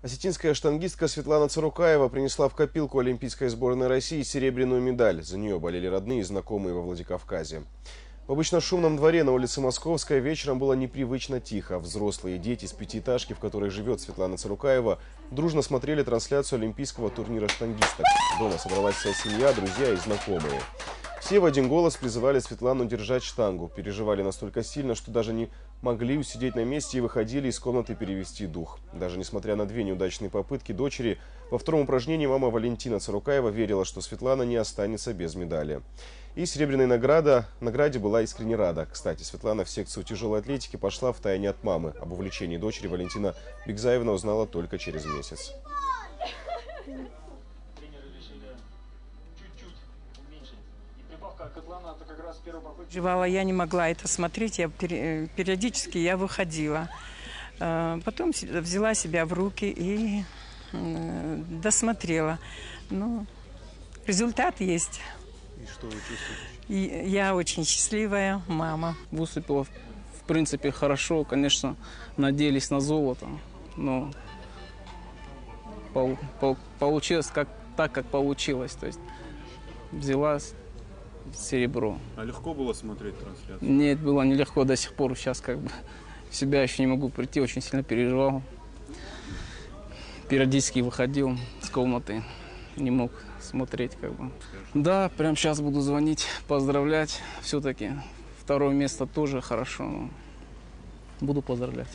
Осетинская штангистка Светлана Царукаева принесла в копилку олимпийской сборной России серебряную медаль. За нее болели родные и знакомые во Владикавказе. В обычно шумном дворе на улице Московская вечером было непривычно тихо. Взрослые и дети из пятиэтажки, в которой живет Светлана Царукаева, дружно смотрели трансляцию олимпийского турнира штангисток. Дома собралась вся семья, друзья и знакомые. Все в один голос призывали Светлану держать штангу. Переживали настолько сильно, что даже не могли усидеть на месте и выходили из комнаты перевести дух. Даже несмотря на две неудачные попытки дочери, во втором упражнении мама Валентина Царукаева верила, что Светлана не останется без медали. И серебряной награде была искренне рада. Кстати, Светлана в секцию тяжелой атлетики пошла втайне от мамы. Об увлечении дочери Валентина Бекзаевна узнала только через месяц. Жевала, я не могла это смотреть, периодически я выходила. Потом взяла себя в руки и досмотрела. Ну, результат есть. И что вы чувствуете? Я очень счастливая мама. Выступила, в принципе, хорошо. Конечно, надеялись на золото, но получилось так, как получилось. То есть взяла серебро. А легко было смотреть трансляцию? Нет, было нелегко до сих пор. Сейчас как бы в себя еще не могу прийти, очень сильно переживал. Периодически выходил с комнаты, не мог смотреть как бы. Да, прямо сейчас буду звонить, поздравлять. Все-таки второе место тоже хорошо. Буду поздравлять.